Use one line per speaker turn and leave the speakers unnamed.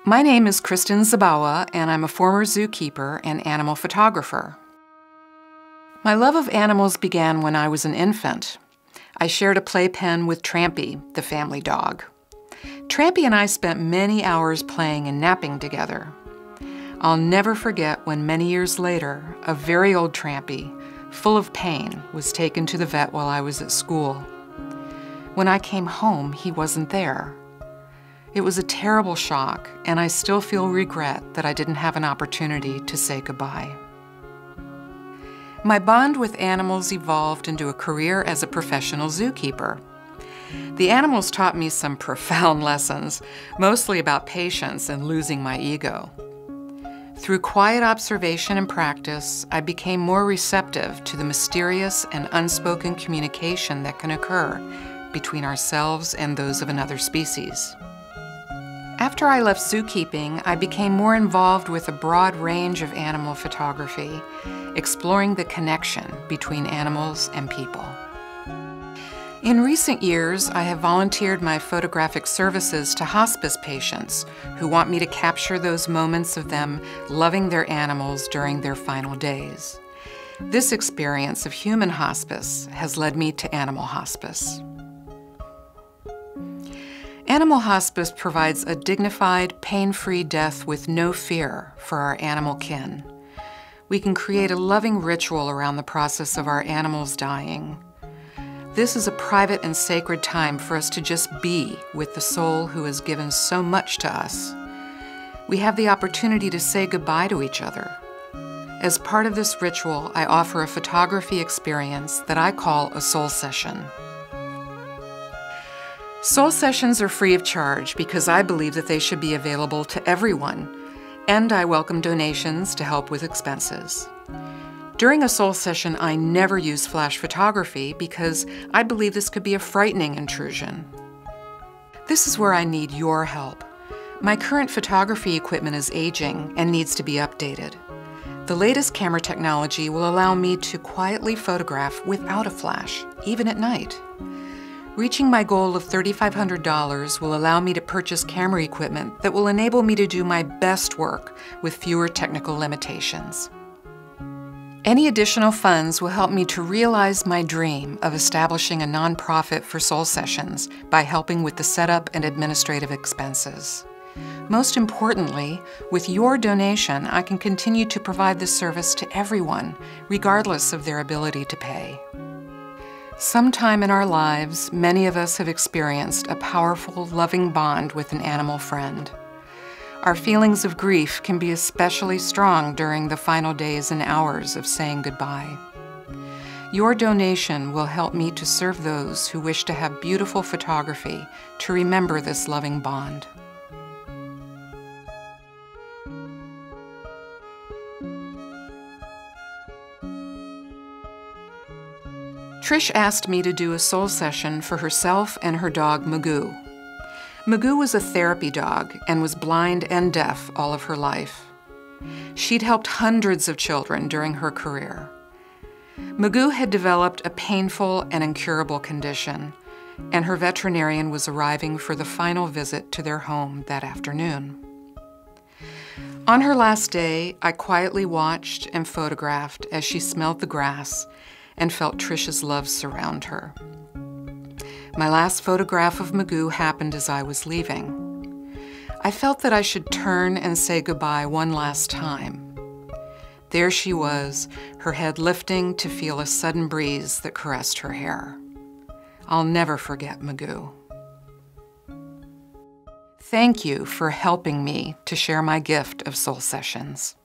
My name is Kristin Zabawa, and I'm a former zookeeper and animal photographer. My love of animals began when I was an infant. I shared a playpen with Trampy, the family dog. Trampy and I spent many hours playing and napping together. I'll never forget when many years later, a very old Trampy, full of pain, was taken to the vet while I was at school. When I came home, he wasn't there. It was a terrible shock, and I still feel regret that I didn't have an opportunity to say goodbye. My bond with animals evolved into a career as a professional zookeeper. The animals taught me some profound lessons, mostly about patience and losing my ego. Through quiet observation and practice, I became more receptive to the mysterious and unspoken communication that can occur between ourselves and those of another species. After I left zookeeping, I became more involved with a broad range of animal photography, exploring the connection between animals and people. In recent years, I have volunteered my photographic services to hospice patients who want me to capture those moments of them loving their animals during their final days. This experience of human hospice has led me to animal hospice. Animal hospice provides a dignified, pain-free death with no fear for our animal kin. We can create a loving ritual around the process of our animals dying. This is a private and sacred time for us to just be with the soul who has given so much to us. We have the opportunity to say goodbye to each other. As part of this ritual, I offer a photography experience that I call a soul session. Soul sessions are free of charge because I believe that they should be available to everyone, and I welcome donations to help with expenses. During a soul session, I never use flash photography because I believe this could be a frightening intrusion. This is where I need your help. My current photography equipment is aging and needs to be updated. The latest camera technology will allow me to quietly photograph without a flash, even at night. Reaching my goal of $3,500 will allow me to purchase camera equipment that will enable me to do my best work with fewer technical limitations. Any additional funds will help me to realize my dream of establishing a nonprofit for soul sessions by helping with the setup and administrative expenses. Most importantly, with your donation, I can continue to provide this service to everyone, regardless of their ability to pay. Sometime in our lives, many of us have experienced a powerful, loving bond with an animal friend. Our feelings of grief can be especially strong during the final days and hours of saying goodbye. Your donation will help me to serve those who wish to have beautiful photography to remember this loving bond. Trish asked me to do a soul session for herself and her dog, Magoo. Magoo was a therapy dog and was blind and deaf all of her life. She'd helped hundreds of children during her career. Magoo had developed a painful and incurable condition, and her veterinarian was arriving for the final visit to their home that afternoon. On her last day, I quietly watched and photographed as she smelled the grass and felt Trish's love surround her. My last photograph of Magoo happened as I was leaving. I felt that I should turn and say goodbye one last time. There she was, her head lifting to feel a sudden breeze that caressed her hair. I'll never forget Magoo. Thank you for helping me to share my gift of soul sessions.